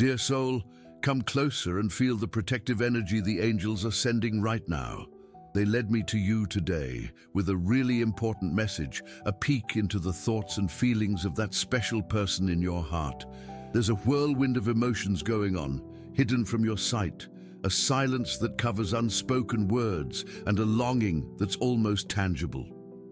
Dear soul, come closer and feel the protective energy the angels are sending right now. They led me to you today with a really important message, a peek into the thoughts and feelings of that special person in your heart. There's a whirlwind of emotions going on, hidden from your sight, a silence that covers unspoken words and a longing that's almost tangible.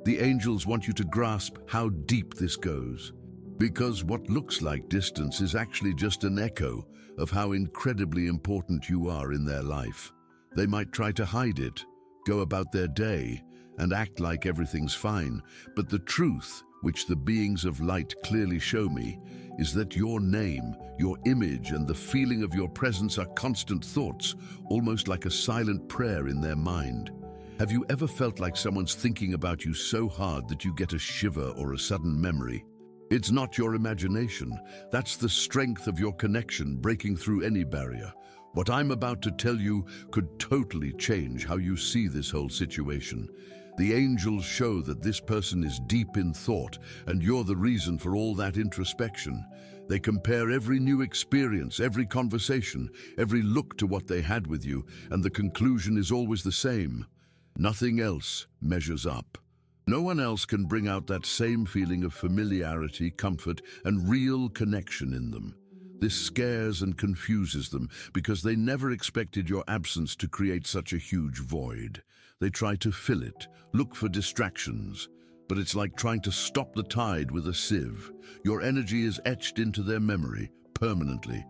The angels want you to grasp how deep this goes, because what looks like distance is actually just an echo of how incredibly important you are in their life. They might try to hide it, go about their day, and act like everything's fine, but the truth, which the beings of light clearly show me, is that your name, your image, and the feeling of your presence are constant thoughts, almost like a silent prayer in their mind. Have you ever felt like someone's thinking about you so hard that you get a shiver or a sudden memory? It's not your imagination. That's the strength of your connection breaking through any barrier. What I'm about to tell you could totally change how you see this whole situation. The angels show that this person is deep in thought, and you're the reason for all that introspection. They compare every new experience, every conversation, every look to what they had with you, and the conclusion is always the same. Nothing else measures up. No one else can bring out that same feeling of familiarity, comfort, and real connection in them. This scares and confuses them because they never expected your absence to create such a huge void. They try to fill it, look for distractions, but it's like trying to stop the tide with a sieve. Your energy is etched into their memory permanently.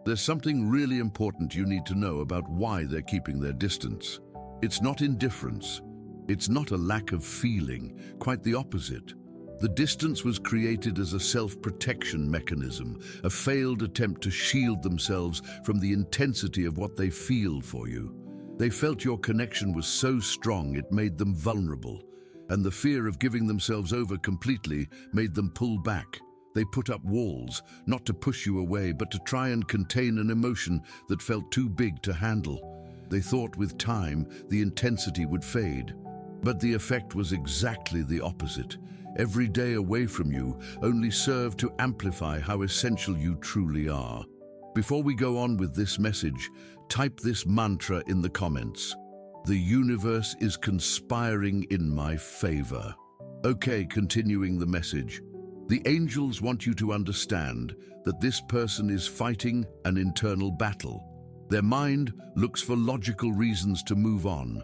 There's something really important you need to know about why they're keeping their distance. It's not indifference. It's not a lack of feeling, quite the opposite. The distance was created as a self-protection mechanism, a failed attempt to shield themselves from the intensity of what they feel for you. They felt your connection was so strong it made them vulnerable, and the fear of giving themselves over completely made them pull back. They put up walls, not to push you away, but to try and contain an emotion that felt too big to handle. They thought with time the intensity would fade. But the effect was exactly the opposite. Every day away from you only served to amplify how essential you truly are. Before we go on with this message, type this mantra in the comments. The universe is conspiring in my favor. Okay, continuing the message. The angels want you to understand that this person is fighting an internal battle. Their mind looks for logical reasons to move on,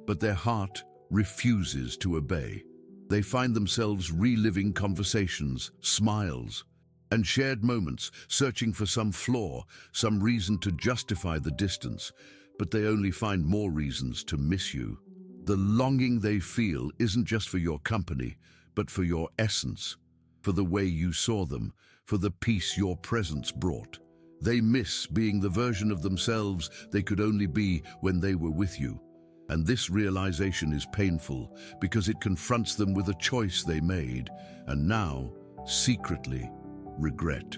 but their heart refuses to obey. They find themselves reliving conversations, smiles, and shared moments, searching for some flaw, some reason to justify the distance, but they only find more reasons to miss you. The longing they feel isn't just for your company, but for your essence, for the way you saw them, for the peace your presence brought. They miss being the version of themselves they could only be when they were with you. And this realization is painful because it confronts them with a choice they made and now, secretly, regret.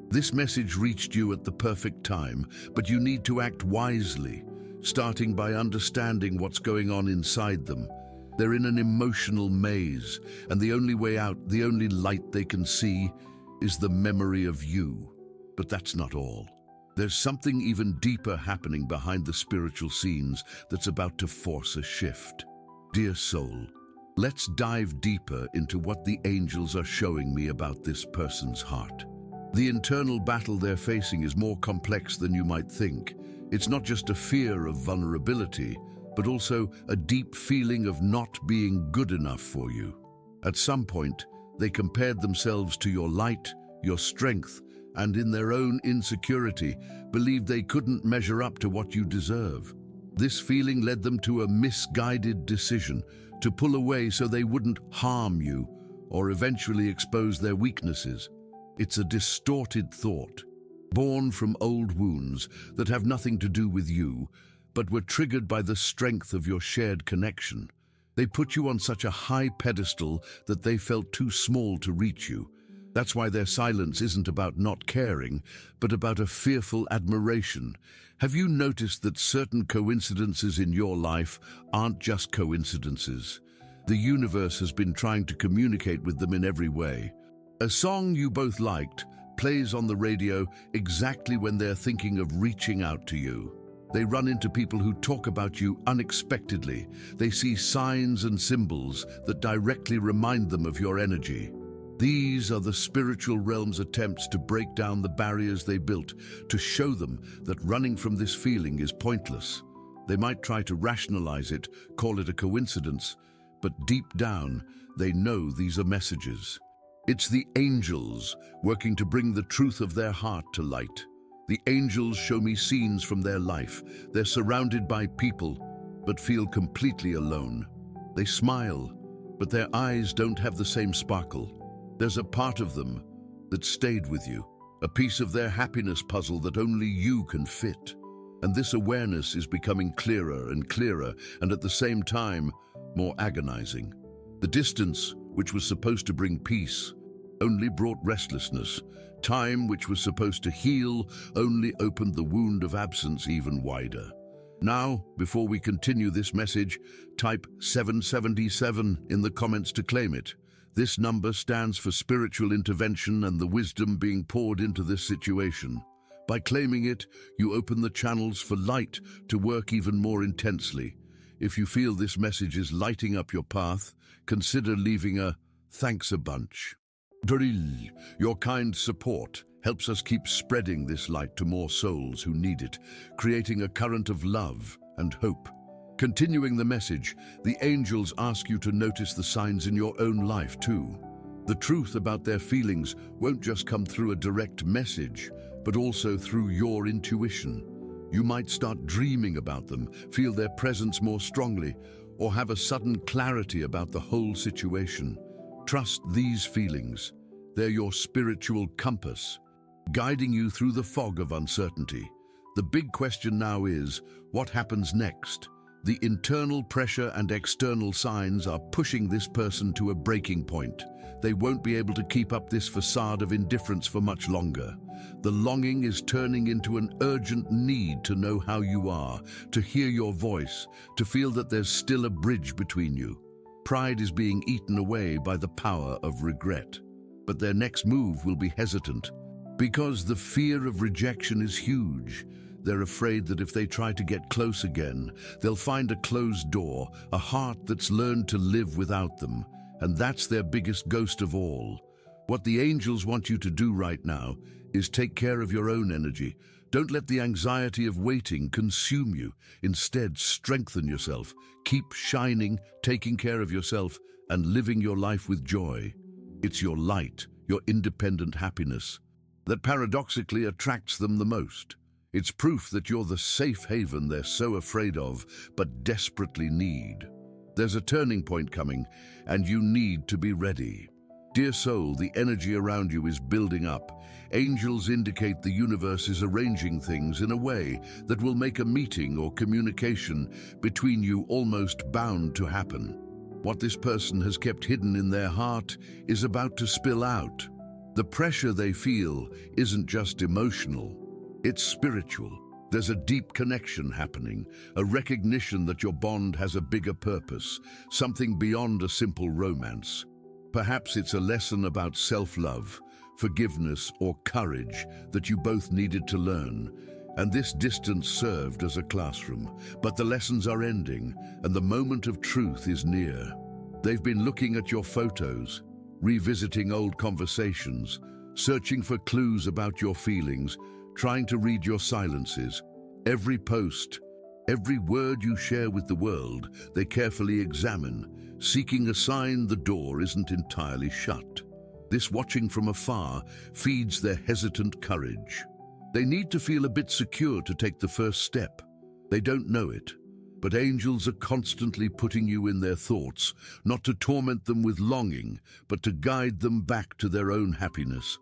This message reached you at the perfect time, but you need to act wisely, starting by understanding what's going on inside them. They're in an emotional maze, and the only way out, the only light they can see, is the memory of you. But that's not all. There's something even deeper happening behind the spiritual scenes that's about to force a shift. Dear soul, let's dive deeper into what the angels are showing me about this person's heart. The internal battle they're facing is more complex than you might think. It's not just a fear of vulnerability, but also a deep feeling of not being good enough for you. At some point, they compared themselves to your light, your strength, and in their own insecurity, believed they couldn't measure up to what you deserve. This feeling led them to a misguided decision to pull away so they wouldn't harm you or eventually expose their weaknesses. It's a distorted thought, born from old wounds that have nothing to do with you, but were triggered by the strength of your shared connection. They put you on such a high pedestal that they felt too small to reach you. That's why their silence isn't about not caring, but about a fearful admiration. Have you noticed that certain coincidences in your life aren't just coincidences? The universe has been trying to communicate with them in every way. A song you both liked, plays on the radio exactly when they're thinking of reaching out to you. They run into people who talk about you unexpectedly. They see signs and symbols that directly remind them of your energy. These are the spiritual realm's attempts to break down the barriers they built, to show them that running from this feeling is pointless. They might try to rationalize it, call it a coincidence, but deep down, they know these are messages. It's the angels working to bring the truth of their heart to light. The angels show me scenes from their life. They're surrounded by people, but feel completely alone. They smile, but their eyes don't have the same sparkle. There's a part of them that stayed with you, a piece of their happiness puzzle that only you can fit. And this awareness is becoming clearer and clearer, and at the same time, more agonizing. The distance, which was supposed to bring peace, only brought restlessness. Time, which was supposed to heal, only opened the wound of absence even wider. Now, before we continue this message, type 777 in the comments to claim it. This number stands for spiritual intervention and the wisdom being poured into this situation. By claiming it, you open the channels for light to work even more intensely. If you feel this message is lighting up your path, consider leaving a thanks a bunch. Drill, your kind support helps us keep spreading this light to more souls who need it, creating a current of love and hope. Continuing the message, the angels ask you to notice the signs in your own life too. The truth about their feelings won't just come through a direct message, but also through your intuition. You might start dreaming about them, feel their presence more strongly, or have a sudden clarity about the whole situation. Trust these feelings. They're your spiritual compass, guiding you through the fog of uncertainty. The big question now is, what happens next? The internal pressure and external signs are pushing this person to a breaking point. They won't be able to keep up this facade of indifference for much longer. The longing is turning into an urgent need to know how you are, to hear your voice, to feel that there's still a bridge between you. Pride is being eaten away by the power of regret. But their next move will be hesitant, because the fear of rejection is huge. They're afraid that if they try to get close again, they'll find a closed door, a heart that's learned to live without them. And that's their biggest ghost of all. What the angels want you to do right now is take care of your own energy. Don't let the anxiety of waiting consume you. Instead, strengthen yourself. Keep shining, taking care of yourself, and living your life with joy. It's your light, your independent happiness, that paradoxically attracts them the most. It's proof that you're the safe haven they're so afraid of, but desperately need. There's a turning point coming, and you need to be ready. Dear soul, the energy around you is building up. Angels indicate the universe is arranging things in a way that will make a meeting or communication between you almost bound to happen. What this person has kept hidden in their heart is about to spill out. The pressure they feel isn't just emotional. It's spiritual. There's a deep connection happening, a recognition that your bond has a bigger purpose, something beyond a simple romance. Perhaps it's a lesson about self-love, forgiveness, or courage that you both needed to learn, and this distance served as a classroom. But the lessons are ending, and the moment of truth is near. They've been looking at your photos, revisiting old conversations, searching for clues about your feelings, trying to read your silences. Every post, every word you share with the world, they carefully examine, seeking a sign the door isn't entirely shut. This watching from afar feeds their hesitant courage. They need to feel a bit secure to take the first step. They don't know it, but angels are constantly putting you in their thoughts, not to torment them with longing, but to guide them back to their own happiness.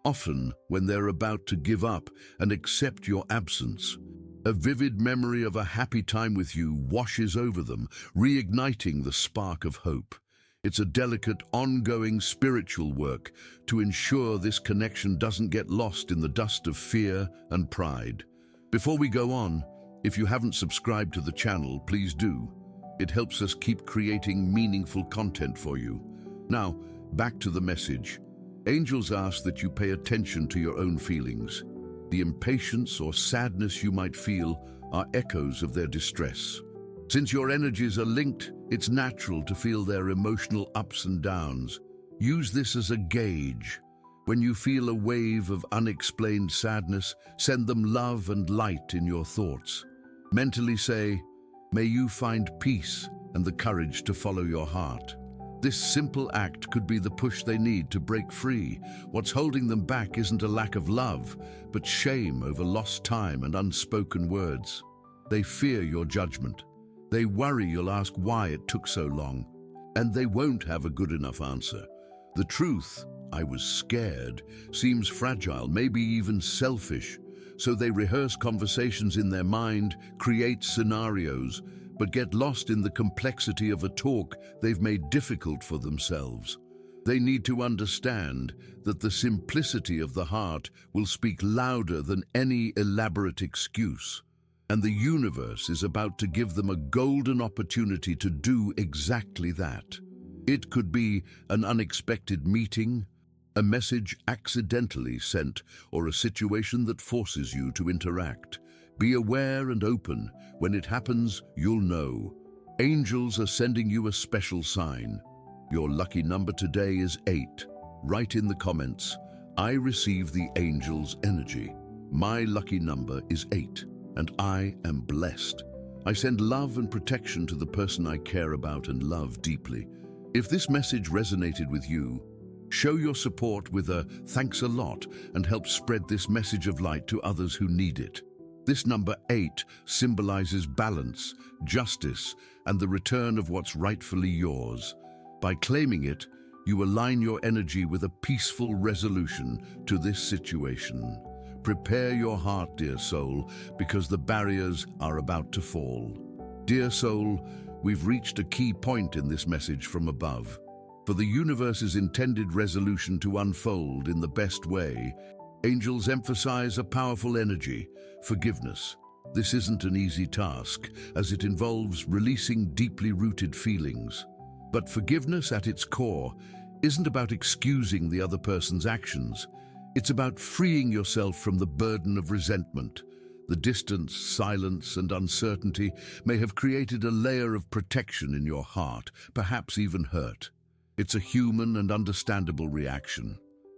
Often, when they're about to give up and accept your absence, a vivid memory of a happy time with you washes over them, reigniting the spark of hope. It's a delicate, ongoing spiritual work to ensure this connection doesn't get lost in the dust of fear and pride. Before we go on, if you haven't subscribed to the channel, please do. It helps us keep creating meaningful content for you. Now, back to the message. Angels ask that you pay attention to your own feelings. The impatience or sadness you might feel are echoes of their distress. Since your energies are linked, it's natural to feel their emotional ups and downs. Use this as a gauge. When you feel a wave of unexplained sadness, send them love and light in your thoughts. Mentally say, "May you find peace and the courage to follow your heart." This simple act could be the push they need to break free. What's holding them back isn't a lack of love, but shame over lost time and unspoken words. They fear your judgment. They worry you'll ask why it took so long, and they won't have a good enough answer. The truth, "I was scared," seems fragile, maybe even selfish, so they rehearse conversations in their mind, create scenarios, but get lost in the complexity of a talk they've made difficult for themselves. They need to understand that the simplicity of the heart will speak louder than any elaborate excuse, and the universe is about to give them a golden opportunity to do exactly that. It could be an unexpected meeting, a message accidentally sent, or a situation that forces you to interact. Be aware and open. When it happens, you'll know. Angels are sending you a special sign. Your lucky number today is 8. Write in the comments, "I receive the angel's energy. My lucky number is 8, and I am blessed. I send love and protection to the person I care about and love deeply." If this message resonated with you, show your support with a "thanks a lot" and help spread this message of light to others who need it. This number 8 symbolizes balance, justice, and the return of what's rightfully yours. By claiming it, you align your energy with a peaceful resolution to this situation. Prepare your heart, dear soul, because the barriers are about to fall. Dear soul, we've reached a key point in this message from above. For the universe's intended resolution to unfold in the best way, angels emphasize a powerful energy, forgiveness. This isn't an easy task, as it involves releasing deeply rooted feelings. But forgiveness at its core isn't about excusing the other person's actions. It's about freeing yourself from the burden of resentment. The distance, silence, and uncertainty may have created a layer of protection in your heart, perhaps even hurt. It's a human and understandable reaction.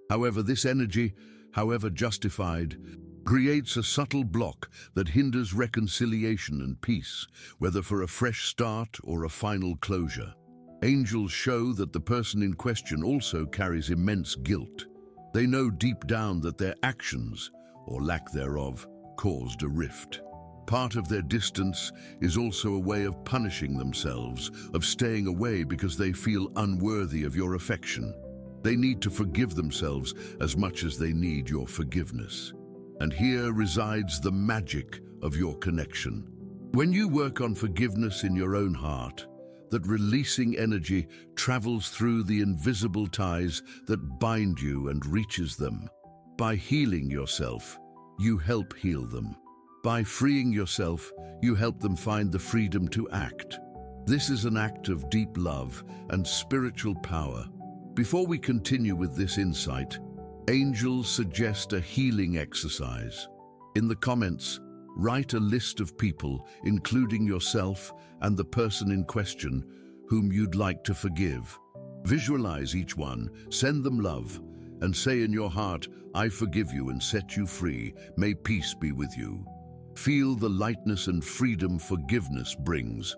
However, this energy, however justified, creates a subtle block that hinders reconciliation and peace, whether for a fresh start or a final closure. Angels show that the person in question also carries immense guilt. They know deep down that their actions, or lack thereof, caused a rift. Part of their distance is also a way of punishing themselves, of staying away because they feel unworthy of your affection. They need to forgive themselves as much as they need your forgiveness. And here resides the magic of your connection. When you work on forgiveness in your own heart, that releasing energy travels through the invisible ties that bind you and reaches them. By healing yourself, you help heal them. By freeing yourself, you help them find the freedom to act. This is an act of deep love and spiritual power. Before we continue with this insight, angels suggest a healing exercise. In the comments, write a list of people, including yourself and the person in question, whom you'd like to forgive. Visualize each one, send them love, and say in your heart, "I forgive you and set you free. May peace be with you." Feel the lightness and freedom forgiveness brings.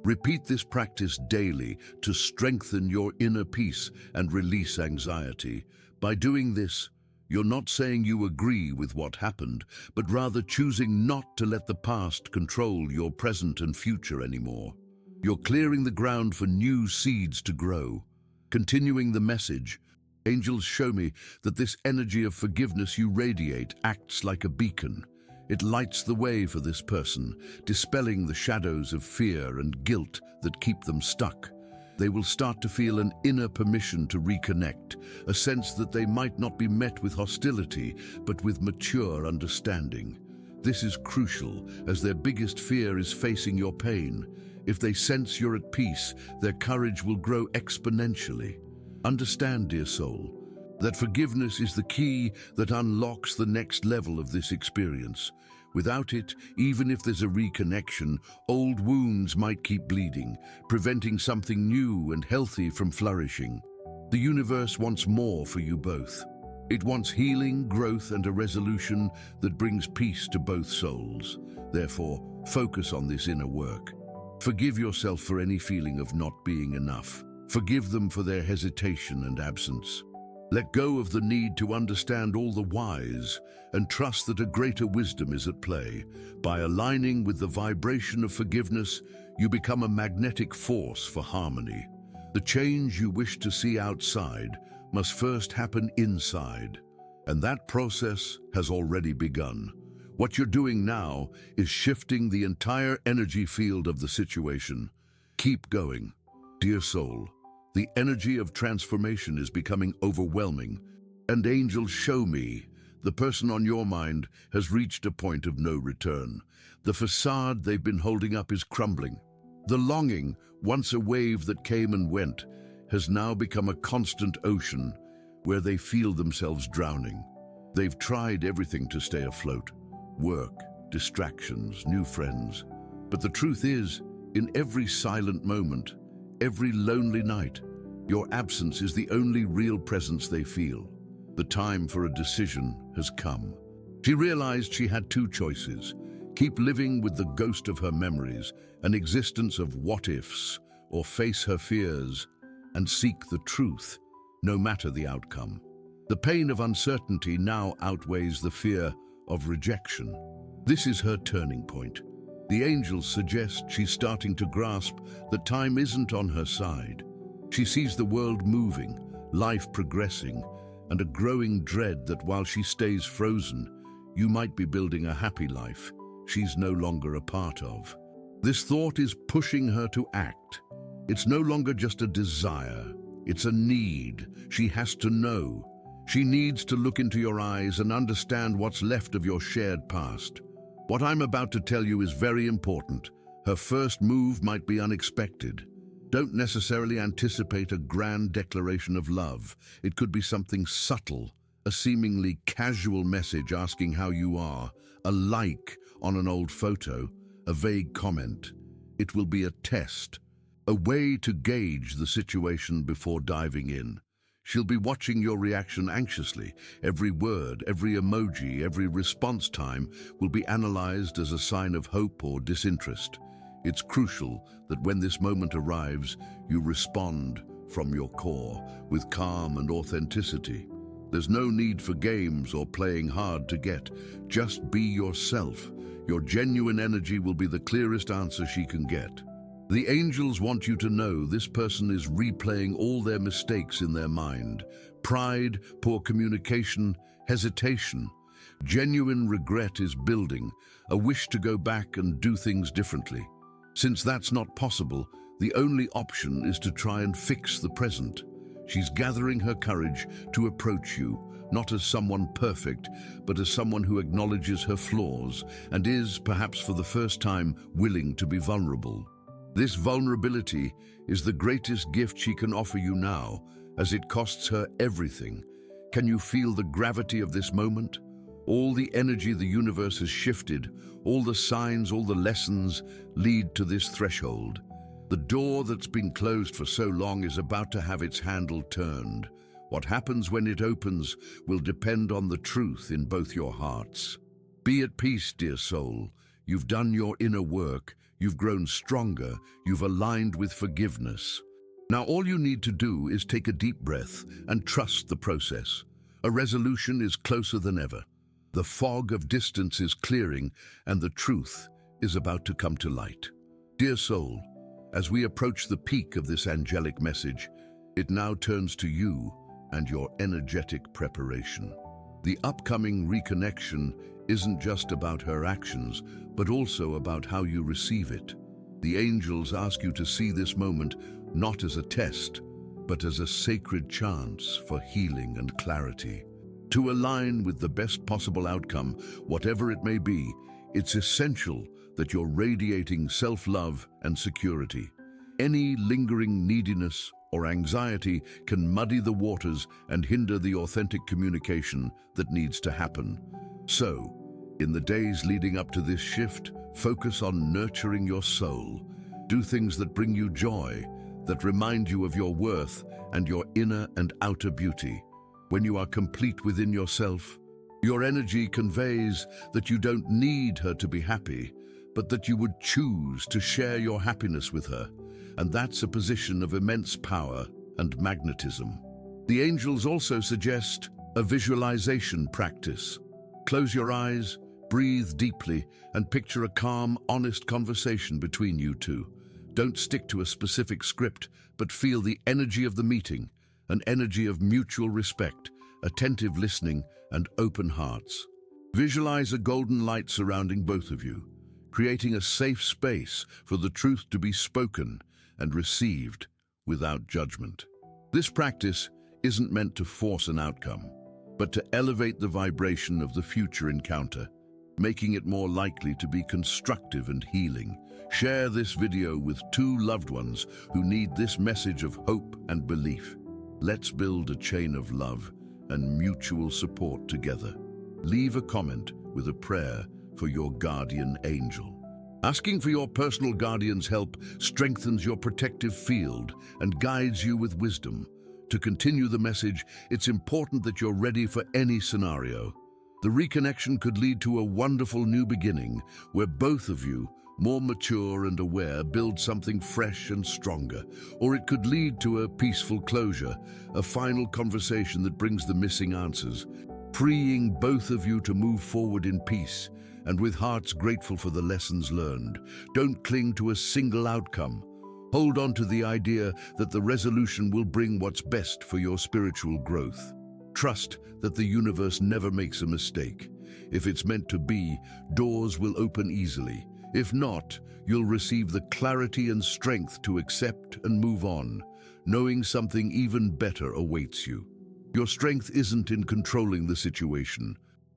Repeat this practice daily to strengthen your inner peace and release anxiety. By doing this, you're not saying you agree with what happened, but rather choosing not to let the past control your present and future anymore. You're clearing the ground for new seeds to grow. Continuing the message, angels show me that this energy of forgiveness you radiate acts like a beacon. It lights the way for this person, dispelling the shadows of fear and guilt that keep them stuck. They will start to feel an inner permission to reconnect, a sense that they might not be met with hostility, but with mature understanding. This is crucial, as their biggest fear is facing your pain. If they sense you're at peace, their courage will grow exponentially. Understand, dear soul, That forgiveness is the key that unlocks the next level of this experience. Without it, even if there's a reconnection, old wounds might keep bleeding, preventing something new and healthy from flourishing. The universe wants more for you both. It wants healing, growth, and a resolution that brings peace to both souls. Therefore, focus on this inner work. Forgive yourself for any feeling of not being enough. Forgive them for their hesitation and absence. Let go of the need to understand all the whys and trust that a greater wisdom is at play. By aligning with the vibration of forgiveness, you become a magnetic force for harmony. The change you wish to see outside must first happen inside, and that process has already begun. What you're doing now is shifting the entire energy field of the situation. Keep going. Dear soul, the energy of transformation is becoming overwhelming, and angels show me the person on your mind has reached a point of no return. The facade they've been holding up is crumbling. The longing, once a wave that came and went, has now become a constant ocean where they feel themselves drowning. They've tried everything to stay afloat: work, distractions, new friends. But the truth is, in every silent moment, every lonely night, your absence is the only real presence they feel. The time for a decision has come. She realized she had two choices: keep living with the ghost of her memories, an existence of what-ifs, or face her fears and seek the truth, no matter the outcome. The pain of uncertainty now outweighs the fear of rejection. This is her turning point. The angels suggest she's starting to grasp that time isn't on her side. She sees the world moving, life progressing, and a growing dread that while she stays frozen, you might be building a happy life she's no longer a part of. This thought is pushing her to act. It's no longer just a desire, it's a need. She has to know. She needs to look into your eyes and understand what's left of your shared past. What I'm about to tell you is very important. Her first move might be unexpected. Don't necessarily anticipate a grand declaration of love. It could be something subtle, a seemingly casual message asking how you are, a like on an old photo, a vague comment. It will be a test, a way to gauge the situation before diving in. She'll be watching your reaction anxiously. Every word, every emoji, every response time will be analyzed as a sign of hope or disinterest. It's crucial that when this moment arrives, you respond from your core with calm and authenticity. There's no need for games or playing hard to get. Just be yourself. Your genuine energy will be the clearest answer she can get. The angels want you to know this person is replaying all their mistakes in their mind. Pride, poor communication, hesitation. Genuine regret is building, a wish to go back and do things differently. Since that's not possible, the only option is to try and fix the present. She's gathering her courage to approach you, not as someone perfect, but as someone who acknowledges her flaws and is, perhaps for the first time, willing to be vulnerable. This vulnerability is the greatest gift she can offer you now, as it costs her everything. Can you feel the gravity of this moment? All the energy the universe has shifted, all the signs, all the lessons lead to this threshold. The door that's been closed for so long is about to have its handle turned. What happens when it opens will depend on the truth in both your hearts. Be at peace, dear soul. You've done your inner work. You've grown stronger. You've aligned with forgiveness. Now all you need to do is take a deep breath and trust the process. A resolution is closer than ever. The fog of distance is clearing and the truth is about to come to light. Dear soul, as we approach the peak of this angelic message, it now turns to you and your energetic preparation. The upcoming reconnection isn't just about her actions, but also about how you receive it. The angels ask you to see this moment not as a test, but as a sacred chance for healing and clarity. To align with the best possible outcome, whatever it may be, it's essential that you're radiating self-love and security. Any lingering neediness or anxiety can muddy the waters and hinder the authentic communication that needs to happen. So, in the days leading up to this shift, focus on nurturing your soul. Do things that bring you joy, that remind you of your worth and your inner and outer beauty. When you are complete within yourself, your energy conveys that you don't need her to be happy, but that you would choose to share your happiness with her. And that's a position of immense power and magnetism. The angels also suggest a visualization practice. Close your eyes, breathe deeply, and picture a calm, honest conversation between you two. Don't stick to a specific script, but feel the energy of the meeting, an energy of mutual respect, attentive listening, and open hearts. Visualize a golden light surrounding both of you, creating a safe space for the truth to be spoken and received without judgment. This practice isn't meant to force an outcome, but to elevate the vibration of the future encounter, making it more likely to be constructive and healing. Share this video with two loved ones who need this message of hope and belief. Let's build a chain of love and mutual support together. Leave a comment with a prayer for your guardian angel. Asking for your personal guardian's help strengthens your protective field and guides you with wisdom. To continue the message, it's important that you're ready for any scenario. The reconnection could lead to a wonderful new beginning where both of you, more mature and aware, build something fresh and stronger. Or it could lead to a peaceful closure, a final conversation that brings the missing answers, freeing both of you to move forward in peace and with hearts grateful for the lessons learned. Don't cling to a single outcome. Hold on to the idea that the resolution will bring what's best for your spiritual growth. Trust that the universe never makes a mistake. If it's meant to be, doors will open easily. If not, you'll receive the clarity and strength to accept and move on, knowing something even better awaits you. Your strength isn't in controlling the situation,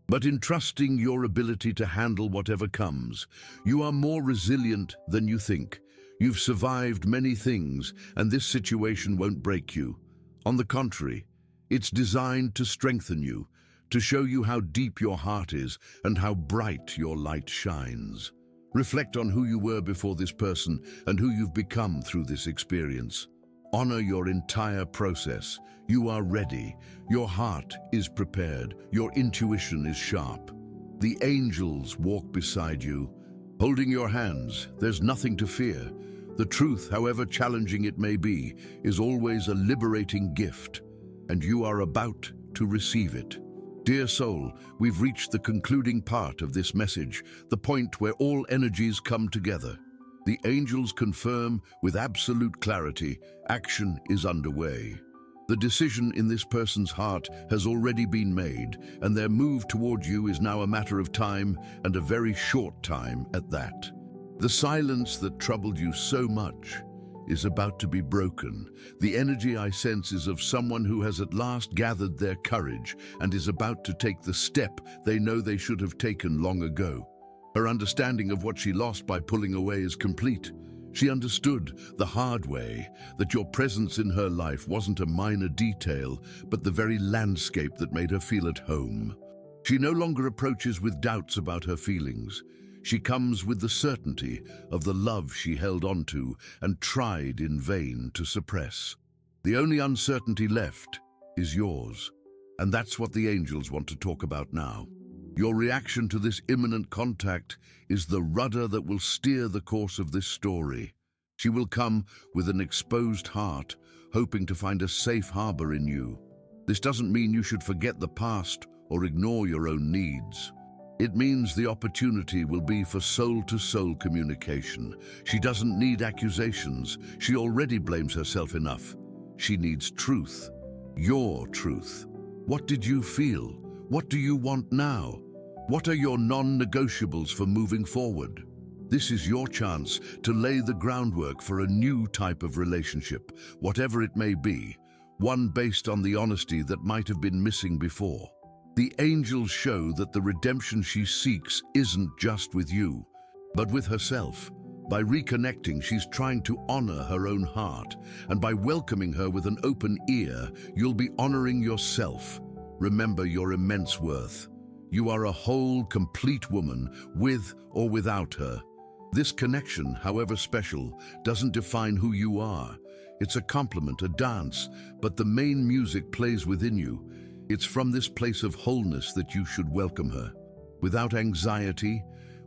but in trusting your ability to handle whatever comes. You are more resilient than you think. You've survived many things, and this situation won't break you. On the contrary, it's designed to strengthen you, to show you how deep your heart is and how bright your light shines. Reflect on who you were before this person and who you've become through this experience. Honor your entire process. You are ready. Your heart is prepared. Your intuition is sharp. The angels walk beside you, holding your hands. There's nothing to fear. The truth, however challenging it may be, is always a liberating gift, and you are about to receive it. Dear soul, we've reached the concluding part of this message, the point where all energies come together. The angels confirm with absolute clarity, action is underway. The decision in this person's heart has already been made, and their move toward you is now a matter of time, and a very short time at that. The silence that troubled you so much is about to be broken. The energy I sense is of someone who has at last gathered their courage and is about to take the step they know they should have taken long ago. Her understanding of what she lost by pulling away is complete. She understood the hard way that your presence in her life wasn't a minor detail, but the very landscape that made her feel at home. She no longer approaches with doubts about her feelings. She comes with the certainty of the love she held onto and tried in vain to suppress. The only uncertainty left is yours, and that's what the angels want to talk about now. Your reaction to this imminent contact is the rudder that will steer the course of this story. She will come with an exposed heart, hoping to find a safe harbor in you. This doesn't mean you should forget the past or ignore your own needs. It means the opportunity will be for soul-to-soul communication. She doesn't need accusations. She already blames herself enough. She needs truth. Your truth. What did you feel? What do you want now? What are your non-negotiables for moving forward? This is your chance to lay the groundwork for a new type of relationship, whatever it may be, one based on the honesty that might have been missing before. The angels show that the redemption she seeks isn't just with you, but with herself. By reconnecting, she's trying to honor her own heart, and by welcoming her with an open ear, you'll be honoring yourself. Remember your immense worth. You are a whole, complete woman, with or without her. This connection, however special, doesn't define who you are. It's a compliment, a dance, but the main music plays within you. It's from this place of wholeness that you should welcome her. Without anxiety,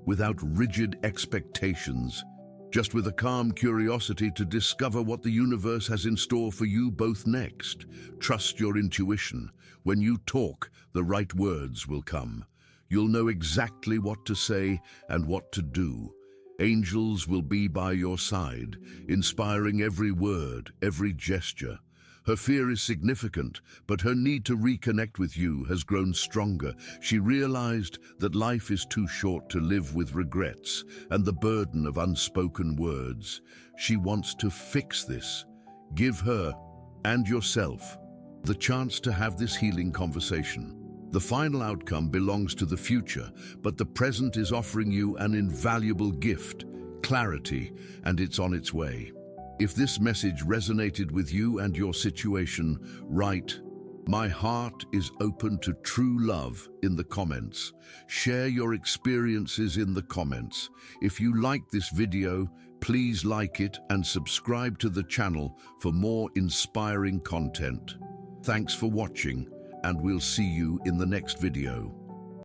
without rigid expectations, just with a calm curiosity to discover what the universe has in store for you both next. Trust your intuition. When you talk, the right words will come. You'll know exactly what to say and what to do. Angels will be by your side, inspiring every word, every gesture. Her fear is significant, but her need to reconnect with you has grown stronger. She realized that life is too short to live with regrets and the burden of unspoken words. She wants to fix this. Give her, and yourself, the chance to have this healing conversation. The final outcome belongs to the future, but the present is offering you an invaluable gift, clarity, and it's on its way. If this message resonated with you and your situation, write, "My heart is open to true love" in the comments. Share your experiences in the comments. If you like this video, please like it and subscribe to the channel for more inspiring content. Thanks for watching, and we'll see you in the next video.